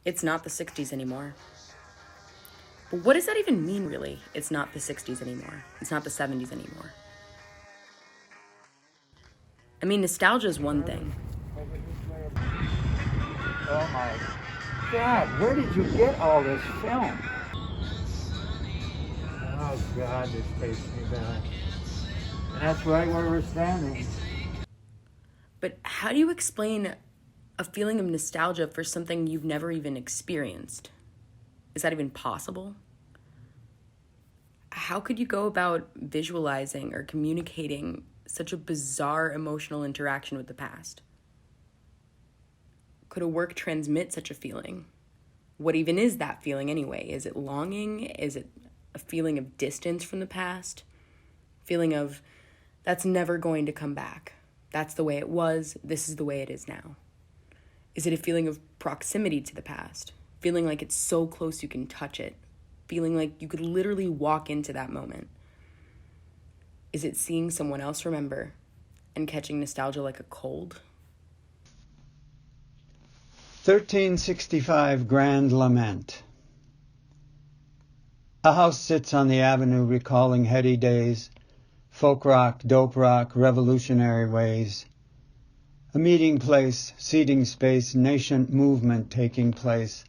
It's not the 60s anymore. But what does that even mean, really? It's not the 60s anymore. It's not the 70s anymore. I mean, nostalgia is one thing. Oh my God, where did you get all this film? Oh God, this takes me back. And that's right where we're standing. But how do you explain a feeling of nostalgia for something you've never even experienced? Is that even possible? How could you go about visualizing or communicating such a bizarre emotional interaction with the past? Could a work transmit such a feeling? What even is that feeling anyway? Is it longing? Is it a feeling of distance from the past? Feeling of, that's never going to come back. That's the way it was. This is the way it is now. Is it a feeling of proximity to the past? Feeling like it's so close you can touch it? Feeling like you could literally walk into that moment? Is it seeing someone else remember and catching nostalgia like a cold? 1365 Grand Lament. A house sits on the avenue recalling heady days, folk rock, dope rock, revolutionary ways. A meeting place, seating space, nascent movement taking place.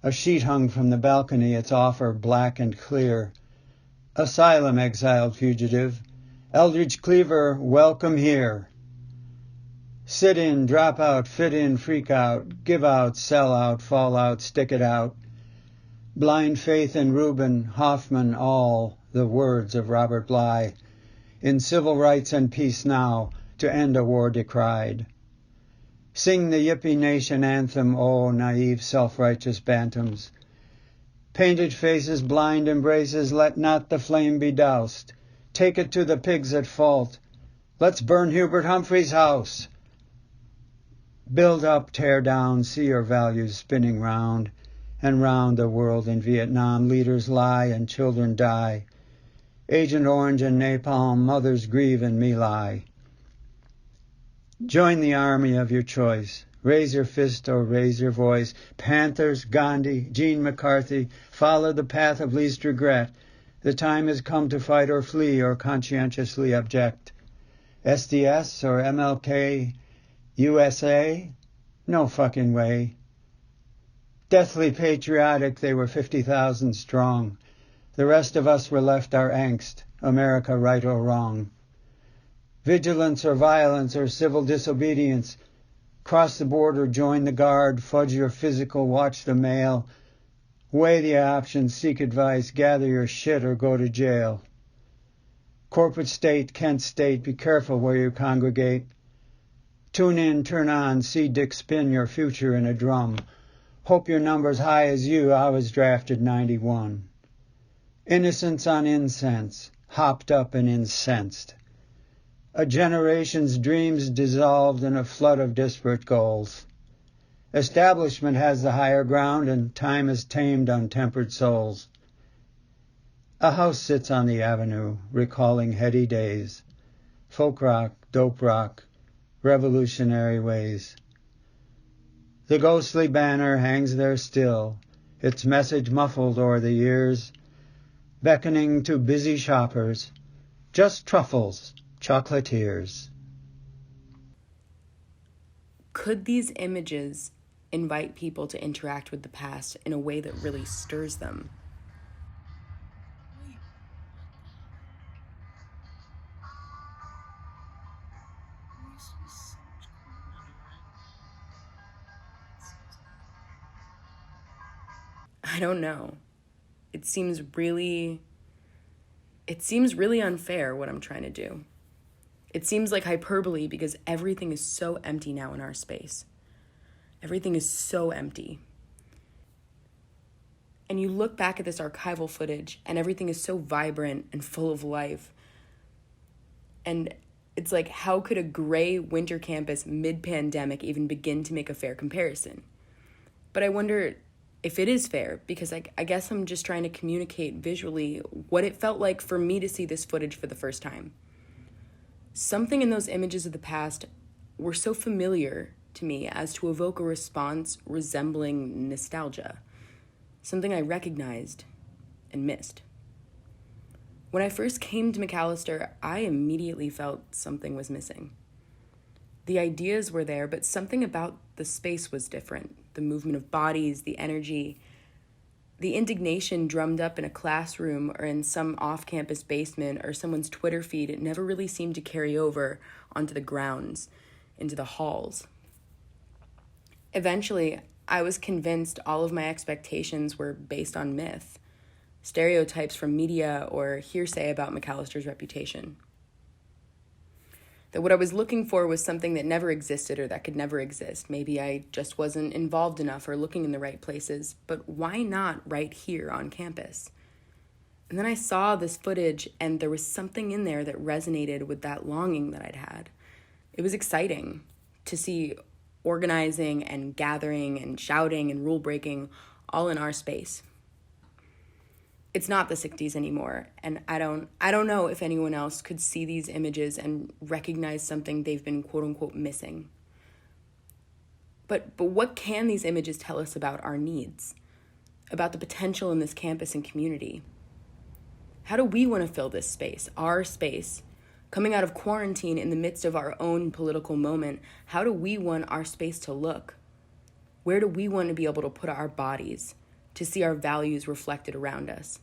A sheet hung from the balcony, its offer black and clear. Asylum, exiled fugitive. Eldridge Cleaver, welcome here. Sit in, drop out, fit in, freak out, give out, sell out, fall out, stick it out. Blind faith in Reuben, Hoffman, all the words of Robert Bly. In civil rights and peace now, to end a war decried. Sing the Yippie Nation anthem, oh, naive, self-righteous bantams. Painted faces, blind embraces, let not the flame be doused. Take it to the pigs at fault. Let's burn Hubert Humphrey's house. Build up, tear down, see your values spinning round and round the world in Vietnam. Leaders lie and children die. Agent Orange and napalm, mothers grieve in My Lai. Join the army of your choice. Raise your fist or raise your voice. Panthers, Gandhi, Gene McCarthy, follow the path of least regret. The time has come to fight or flee or conscientiously object. SDS or MLK, USA? No fucking way. Deathly patriotic, they were 50,000 strong. The rest of us were left our angst, America right or wrong. Vigilance or violence or civil disobedience. Cross the border, join the guard, fudge your physical, watch the mail. Weigh the options, seek advice, gather your shit or go to jail. Corporate state, Kent state, be careful where you congregate. Tune in, turn on, see Dick spin your future in a drum. Hope your number's high as you, I was drafted 91. Innocence on incense, hopped up and incensed. A generation's dreams dissolved in a flood of disparate goals. Establishment has the higher ground and time has tamed untempered souls. A house sits on the avenue, recalling heady days. Folk rock, dope rock, revolutionary ways. The ghostly banner hangs there still, its message muffled o'er the years, beckoning to busy shoppers, just truffles, chocolatiers. Could these images invite people to interact with the past in a way that really stirs them? I don't know. It seems really unfair what I'm trying to do. It seems like hyperbole because everything is so empty now in our space. Everything is so empty. And you look back at this archival footage and everything is so vibrant and full of life. And it's like, how could a gray winter campus mid-pandemic even begin to make a fair comparison? But I wonder if it is fair, because I guess I'm just trying to communicate visually what it felt like for me to see this footage for the first time. Something in those images of the past were so familiar to me as to evoke a response resembling nostalgia, something I recognized and missed. When I first came to McAllister, I immediately felt something was missing. The ideas were there, but something about the space was different. The movement of bodies, the energy, the indignation drummed up in a classroom or in some off-campus basement or someone's Twitter feed, it never really seemed to carry over onto the grounds, into the halls. Eventually, I was convinced all of my expectations were based on myth, stereotypes from media or hearsay about McAllister's reputation. That what I was looking for was something that never existed or that could never exist. Maybe I just wasn't involved enough or looking in the right places, but why not right here on campus? And then I saw this footage and there was something in there that resonated with that longing that I'd had. It was exciting to see organizing and gathering and shouting and rule breaking all in our space. It's not the 60s anymore, and I don't know if anyone else could see these images and recognize something they've been quote unquote missing. But what can these images tell us about our needs, about the potential in this campus and community? How do we want to fill this space, our space? Coming out of quarantine in the midst of our own political moment, how do we want our space to look? Where do we want to be able to put our bodies to see our values reflected around us?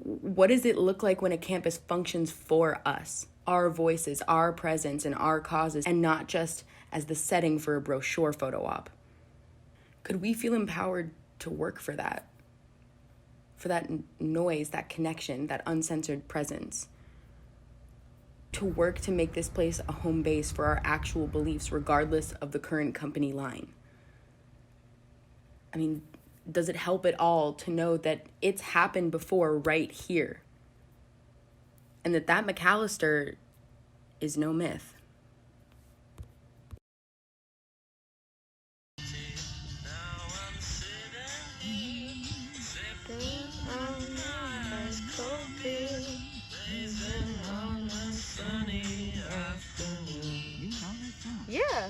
What does it look like when a campus functions for us, our voices, our presence, and our causes, and not just as the setting for a brochure photo op? Could we feel empowered to work for that noise, that connection, that uncensored presence? To work to make this place a home base for our actual beliefs, regardless of the current company line? I mean, does it help at all to know that it's happened before right here? And that McAllister is no myth. Yeah.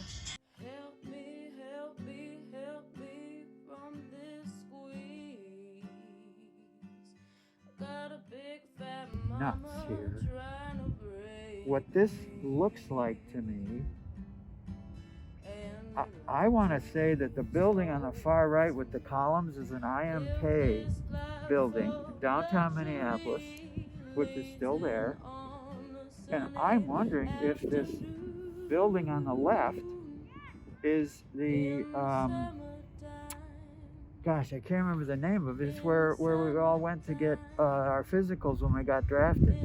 Nuts here. What this looks like to me, I want to say that the building on the far right with the columns is an IMK building in downtown Minneapolis, which is still there. And I'm wondering if this building on the left is the, gosh, I can't remember the name of it. It's where we all went to get our physicals when we got drafted.